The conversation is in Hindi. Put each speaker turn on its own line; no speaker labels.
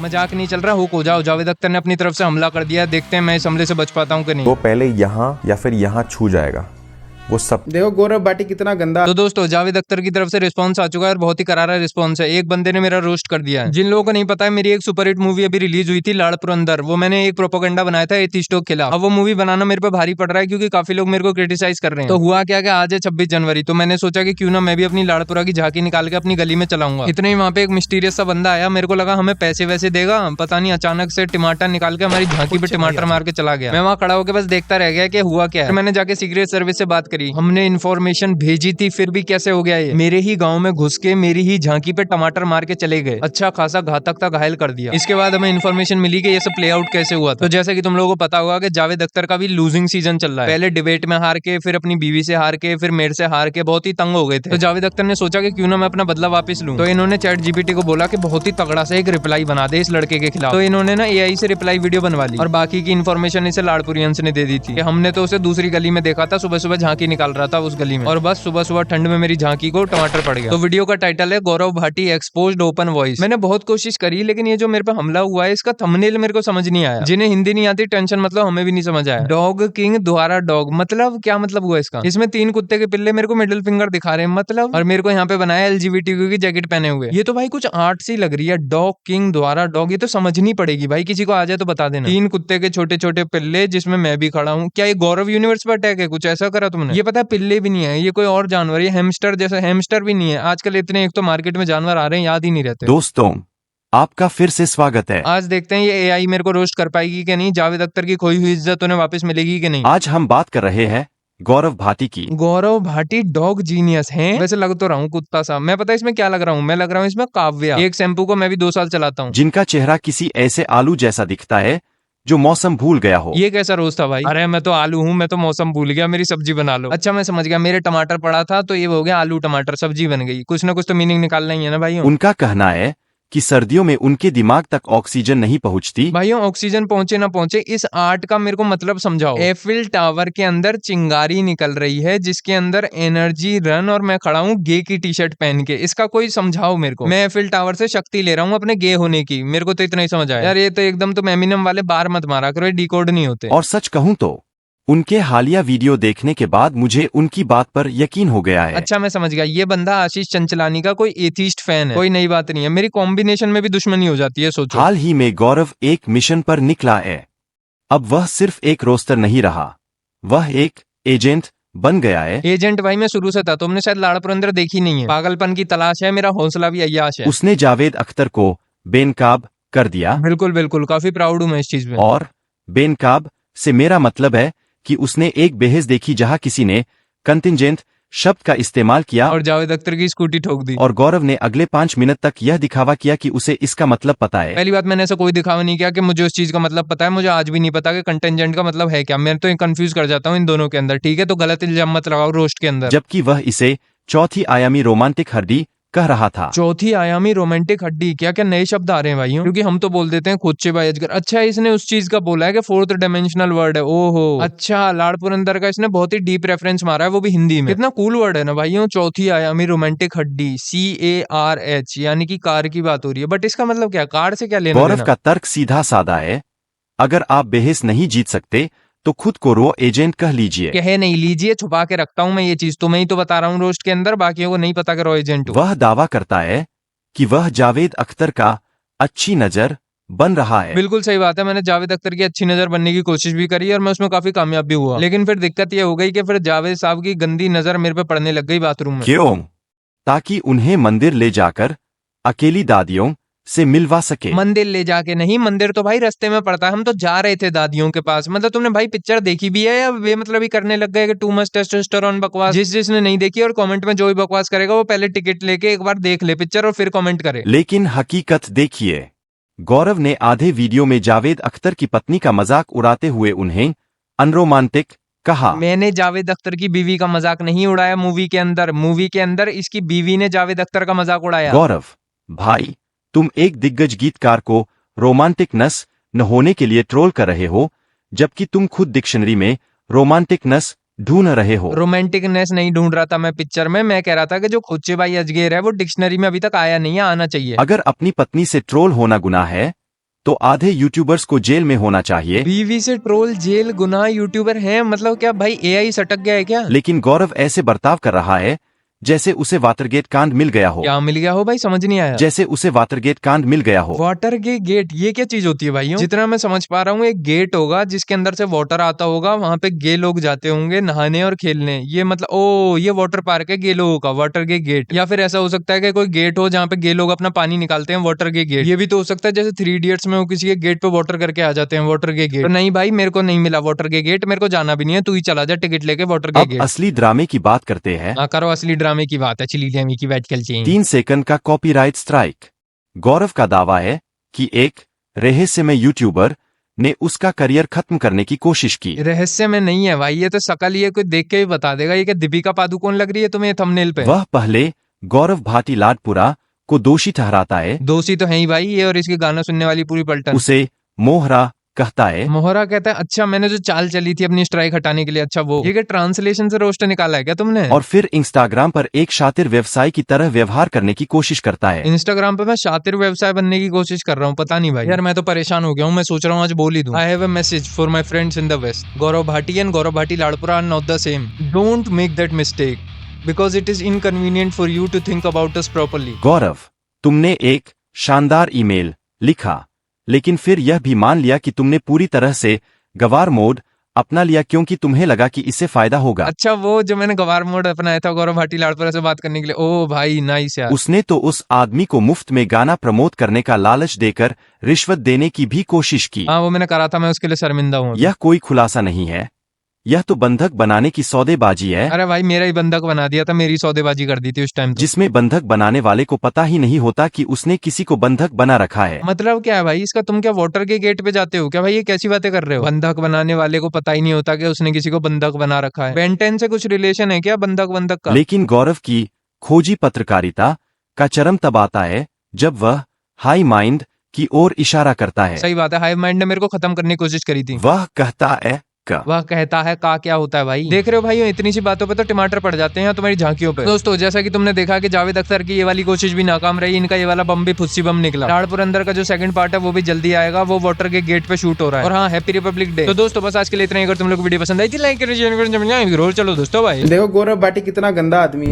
मजाक नहीं चल रहा, हुक हो जाओ। जावेद अख्तर ने अपनी तरफ से हमला कर दिया, देखते हैं मैं इस हमले से बच पाता हूँ कि नहीं।
वो पहले यहाँ या फिर यहाँ छू जाएगा, वो सब।
देखो गौरव भाटी कितना गंदा।
तो दोस्तों जावेद अख्तर की तरफ से रिस्पांस आ चुका है और बहुत ही करारा रिस्पांस है। एक बंदे ने मेरा रोस्ट कर दिया है। जिन लोगों को नहीं पता है, मेरी एक सुपरहिट मूवी अभी रिलीज हुई थी लाड़ पुरंदर, वो मैंने एक प्रोपेगेंडा बनाया था एथिस्टों के खिलाफ। अब वो मूवी बनाना मेरे पे भारी पड़ रहा है क्योंकि काफी लोग मेरे को क्रिटिसाइज कर रहे हैं। तो हुआ क्या कि आज है 26 जनवरी, तो मैंने सोचा कि क्यों ना मैं भी अपनी लाड़पुरा की झांकी निकाल के अपनी गली में चलाऊंगा। इतने ही वहाँ पे एक मिस्टीरियस सा बंदा आया, मेरे को लगा हमें पैसे वैसे देगा, पता नहीं अचानक से टमाटर निकाल के हमारी झांकी पे टमाटर मार के चला गया। मैं वहाँ खड़ा होकर बस देखता रह गया कि हुआ क्या है। मैंने जाके सीक्रेट सर्विस से बात करी, हमने इन्फॉर्मेशन भेजी थी, फिर भी कैसे हो गया ये। मेरे ही गांव में घुस के मेरी ही झांकी पे टमाटर मार के चले गए, अच्छा खासा घातक था, घायल कर दिया। इसके बाद हमें इन्फॉर्मेशन मिली कि ये सब प्ले आउट कैसे हुआ था। तो जैसे कि तुम लोगों को पता होगा कि जावेद अख्तर का भी लूजिंग सीजन चल रहा है। पहले डिबेट में हार के, फिर अपनी बीवी से हार के, फिर मेरे से हार के बहुत ही तंग हो गए थे। तो जावेद अख्तर ने सोचा कि क्यों ना मैं अपना बदला वापस लूं। तो इन्होंने चैट जीपीटी को बोला कि बहुत ही तगड़ा से एक रिप्लाई बना दे इस लड़के के खिलाफ। तो इन्होंने ना एआई से रिप्लाई वीडियो बनवा ली और बाकी की इन्फॉर्मेशन इसे लाड़पुरियंस ने दे दी थी कि हमने तो उसे दूसरी गली में देखा था, सुबह सुबह झांकी निकाल रहा था उस गली में, और बस सुबह सुबह ठंड में मेरी झांकी को टमाटर पड़ गया। तो वीडियो का टाइटल है गौरव भाटी एक्सपोज्ड ओपन वॉइस। मैंने बहुत कोशिश करी, लेकिन ये जो मेरे पे हमला हुआ है इसका थंबनेल मेरे को समझ नहीं आया। जिन्हें हिंदी नहीं आती टेंशन, मतलब हमें भी नहीं समझ आया। डॉग किंग द्वारा डॉग, मतलब क्या मतलब हुआ इसका? इसमें 3 कुत्ते के पिल्ले मेरे को मिडिल फिंगर दिखा रहे हैं मतलब, और मेरे को यहाँ पे बनाया एलजीबीटीक्यू की जैकेट पहने हुए। ये तो भाई कुछ आर्ट सी लग रही है। डॉग किंग द्वारा डॉग, ये तो समझनी पड़ेगी भाई, किसी को आ जाए तो बता देना। 3 कुत्ते के छोटे छोटे पिल्ले जिसमें मैं भी खड़ा हूँ। क्या ये गौरव यूनिवर्स पर अटैक है? कुछ ऐसा करा तुमने? ये पता है पिल्ले भी नहीं है, ये कोई और जानवर, ये हैमस्टर जैसा, हैमस्टर भी नहीं है। आजकल इतने एक तो मार्केट में जानवर आ रहे हैं, याद ही नहीं रहते।
दोस्तों आपका फिर से स्वागत है।
आज देखते हैं ये एआई मेरे को रोस्ट कर पाएगी कि नहीं, जावेद अख्तर की खोई हुई इज्जत उन्हें वापस मिलेगी कि नहीं।
आज हम बात कर रहे हैं गौरव भाटी की।
गौरव भाटी डॉग जीनियस हैं। वैसे लग तो रहा हूँ कुत्ता सा। मैं पता है इसमें क्या लग रहा हूँ? मैं लग रहा हूँ इसमें काव्या। एक शैम्पू को मैं भी 2 साल चलाता हूँ।
जिनका चेहरा किसी ऐसे आलू जैसा दिखता है जो मौसम भूल गया हो।
ये कैसा रोज था भाई? अरे मैं तो आलू हूँ, मैं तो मौसम भूल गया, मेरी सब्जी बना लो। अच्छा मैं समझ गया, मेरे टमाटर पड़ा था तो ये हो गया आलू टमाटर, सब्जी बन गई। कुछ ना कुछ तो मीनिंग निकालना ही है ना भाई।
उनका कहना है कि सर्दियों में उनके दिमाग तक ऑक्सीजन नहीं पहुंचती।
भाइयों ऑक्सीजन पहुंचे ना पहुंचे, इस आर्ट का मेरे को मतलब समझाओ। एफिल टावर के अंदर चिंगारी निकल रही है जिसके अंदर एनर्जी रन, और मैं खड़ा हूँ गे की टी शर्ट पहन के। इसका कोई समझाओ मेरे को। मैं एफिल टावर से शक्ति ले रहा हूँ अपने गे होने की, मेरे को तो इतना ही समझ आया। यार ये तो एकदम तुम एमिनम वाले बार मत मारा करो, डिकोड नहीं होते।
और सच कहूँ तो उनके हालिया वीडियो देखने के बाद मुझे उनकी बात पर यकीन हो गया है।
अच्छा मैं समझ गया, ये बंदा आशीष चंचलानी का कोई एथिस्ट फैन है। कोई नई बात नहीं है, मेरी कॉम्बिनेशन में भी दुश्मनी हो जाती है, सोचो।
हाल ही में गौरव एक मिशन पर निकला है। अब वह सिर्फ एक रोस्टर नहीं रहा, वह एक एजेंट बन गया है।
एजेंट भाई मैं शुरू से था, तुमने शायद लाड़ पुरंदर देखी नहीं है। पागलपन की तलाश है, मेरा हौसला भी अय्याश है।
उसने जावेद अख्तर को बेनकाब कर दिया।
बिल्कुल बिल्कुल, काफी प्राउड हूं मैं इस चीज में।
और बेनकाब से मेरा मतलब है कि उसने एक बेहस देखी जहां किसी ने कंटिंजेंट शब्द का इस्तेमाल किया
और जावेद अख्तर की स्कूटी ठोक दी।
और गौरव ने अगले 5 मिनट तक यह दिखावा किया कि उसे इसका मतलब पता है।
पहली बात, मैंने ऐसा कोई दिखावा नहीं किया कि मुझे उस चीज का मतलब पता है। मुझे आज भी नहीं पता कि कंटेंजेंट का मतलब है क्या। मैं तो कंफ्यूज कर जाता हूँ इन दोनों के अंदर। ठीक है, तो गलत इल्जाम मत लगाओ रोस्ट के अंदर।
जबकि वह इसे चौथी आयामी रोमांटिक हड्डी कह रहा था।
चौथी आयामी रोमांटिक हड्डी, क्या क्या नए शब्द आ रहे हैं भाइयों, क्योंकि हम तो बोल देते हैं खोचे भाई अजगर। अच्छा इसने उस चीज का बोला है कि 4th डायमेंशनल वर्ड है। ओहो अच्छा, लाड़ पुरंदर का इसने बहुत ही डीप रेफरेंस मारा है, वो भी हिंदी में। कितना कूल वर्ड है ना भाइयों, चौथी आयामी रोमांटिक हड्डी, CARH, यानी कि कार की बात हो रही है। बट इसका मतलब क्या, कार से क्या लेना
गौरव
देना?
का तर्क सीधा साधा है, अगर आप बेहस नहीं जीत सकते तो खुद को रो एजेंट कह लीजिए।
कहे नहीं लीजिए, छुपा के रखता हूं मैं ये चीज, तुम्हें ही तो बता रहा हूँ रोस्ट के अंदर, बाकियों को नहीं पता कि रो एजेंट हूं।
वह दावा करता है कि वह जावेद अख्तर का अच्छी नजर बन रहा है।
बिल्कुल सही बात है, मैंने जावेद अख्तर की अच्छी नजर बनने की कोशिश भी करी और मैं उसमें काफी कामयाब भी हुआ। लेकिन फिर दिक्कत ये हो गई कि फिर जावेद साहब की गंदी नजर मेरे पे पड़ने लग गई बाथरूम में।
क्यों? ताकि उन्हें मंदिर ले जाकर अकेली दादियों से मिलवा सके।
मंदिर ले जाके नहीं, मंदिर तो भाई रास्ते में पड़ता है। हम तो जा रहे थे दादियों के पास। मतलब तुमने भाई पिक्चर देखी भी है या वे मतलब ही करने लग गए कि टू मच टेस्टोस्टेरोन बकवास? जिसने नहीं देखी और कमेंट में जो भी बकवास करेगा वो पहले टिकट लेके एक बार देख ले पिक्चर और फिर कमेंट करे।
लेकिन हकीकत देखिए, गौरव ने आधे वीडियो में जावेद अख्तर की पत्नी का मजाक उड़ाते हुए उन्हें अनरोमांटिक कहा।
मैंने जावेद अख्तर की बीवी का मजाक नहीं उड़ाया मूवी के अंदर। मूवी के अंदर इसकी बीवी ने जावेद अख्तर का मजाक उड़ाया।
गौरव भाई, तुम एक दिग्गज गीतकार को रोमांटिकनेस न होने के लिए ट्रोल कर रहे हो, जबकि तुम खुद डिक्शनरी में रोमांटिकनेस ढूंढ रहे हो।
रोमांटिकनेस नहीं ढूंढ रहा था मैं पिक्चर में, मैं कह रहा था कि जो खोचे भाई अजगेर है वो डिक्शनरी में अभी तक आया नहीं है, आना चाहिए।
अगर अपनी पत्नी से ट्रोल होना गुनाह है तो आधे यूट्यूबर्स को जेल में होना चाहिए।
बीवी से ट्रोल जेल गुनाह यूट्यूबर है, मतलब क्या भाई एआई सटक गया है क्या?
लेकिन गौरव ऐसे बर्ताव कर रहा है जैसे उसे वाटरगेट कांड मिल गया हो।
क्या मिल गया हो भाई, समझ नहीं आया।
जैसे उसे वाटरगेट कांड मिल गया हो।
वाटर गेट ये क्या चीज होती है भाई? जितना मैं समझ पा रहा हूँ एक गेट होगा जिसके अंदर से वाटर आता होगा, वहां पे गे लोग जाते होंगे नहाने और खेलने। ये मतलब ओ ये वाटर पार्क है गे लोगों का, वाटर गेट। या फिर ऐसा हो सकता है कि कोई गेट हो जहाँ पे गे लोग अपना पानी निकालते हैं, वाटर गेट। ये भी तो हो सकता है जैसे 3 इडियट्स में वो किसी के गेट पे वाटर करके आ जाते हैं, वाटर गेट। तो नहीं भाई मेरे को नहीं मिला वाटर गेट, मेरे को जाना भी नहीं है, तू ही चला जा टिकट लेके वाटर
अब
गेट।
असली ड्रामे की बात करते हैं।
हाँ करो, असली ड्रामे की बात है, चिली ड्रामे की बात चलती है।
3 सेकंड का कॉपीराइट स्ट्राइक। गौरव का दावा है कि एक रहस्यमय यूट्यूबर ने उसका करियर खत्म करने की कोशिश की।
रहस्य में नहीं है भाई, ये तो शकल ये कोई देख के ही बता देगा। ये क्या दीपिका पादुकोण लग रही है तुम्हें थंबनेल पे?
वह पहले गौरव भाटी लाडपुरा को दोषी ठहराता है।
दोषी तो है ही भाई ये, और इसके गाना सुनने वाली पूरी पलटन।
उसे मोहरा कहता है।
मोहरा कहता है अच्छा, मैंने जो चाल चली थी अपनी स्ट्राइक हटाने के लिए, अच्छा वो। ये क्या ट्रांसलेशन से रोस्ट निकाला है क्या तुमने?
और फिर इंस्टाग्राम पर एक शातिर व्यवसायी की तरह व्यवहार करने की कोशिश करता है।
इंस्टाग्राम पे मैं शातिर व्यवसाय बनने की कोशिश कर रहा हूँ, पता नहीं भाई। यार मैं तो परेशान हो गया हूँ, मैं सोच रहा हूँ आज बोल ही दूं। I have a message for my friends in the West. Gaurav Bhati and Gaurav Bhati Ladpura are not the same. Don't make that mistake because it is inconvenient for you to think about us properly.
Gaurav, तुमने एक शानदार ईमेल लिखा, लेकिन फिर यह भी मान लिया कि तुमने पूरी तरह से गवार मोड अपना लिया क्योंकि तुम्हें लगा कि इससे फायदा होगा।
अच्छा वो जो मैंने गवार मोड अपनाया था गौरव भाटी लाड़पुरा से बात करने के लिए, ओ भाई नाइस यार।
उसने तो उस आदमी को मुफ्त में गाना प्रमोट करने का लालच देकर रिश्वत देने की भी कोशिश की।
हाँ वो मैंने करा था, मैं उसके लिए शर्मिंदा हूँ।
यह कोई खुलासा नहीं है, यह तो बंधक बनाने की सौदेबाजी है।
अरे भाई मेरा ही बंधक बना दिया था, मेरी सौदेबाजी कर दी थी उस टाइम तो।
जिसमें बंधक बनाने वाले को पता ही नहीं होता कि उसने किसी को बंधक बना रखा है।
मतलब क्या है भाई इसका? तुम क्या वाटर के गेट पे जाते हो क्या भाई? ये कैसी बातें कर रहे हो? बंधक बनाने वाले को पता ही नहीं होता कि उसने किसी को बंधक बना रखा है। बेंटेन से कुछ रिलेशन है क्या बंधक का?
लेकिन गौरव की खोजी पत्रकारिता का चरम तब आता है जब वह हाई माइंड की ओर इशारा करता है।
सही बात है, हाई माइंड ने मेरे को खत्म करने की कोशिश करी थी।
वह कहता है का।
वह कहता है का क्या होता है भाई? देख रहे हो भाई इतनी सी बातों पे तो टमाटर पड़ जाते हैं तुम्हारी झांकियों पे। दोस्तों जैसा कि तुमने देखा कि जावेद अख्तर की ये वाली कोशिश भी नाकाम रही, इनका ये वाला बम भी फुस्सी बम निकला। लाड़पुर अंदर का जो सेकंड पार्ट है वो भी जल्दी आएगा, वो वाटर के गेट पे शूट हो रहा है। और हाँ हैप्पी रिपब्लिक डे। तो दोस्तों बस आज के लिए इतना ही। अगर तुम लोग वीडियो पसंद आई थी लाइक करें, शेयर करें, चलो दोस्तों भाई।
देखो गौरव भाटी कितना गंदा आदमी है।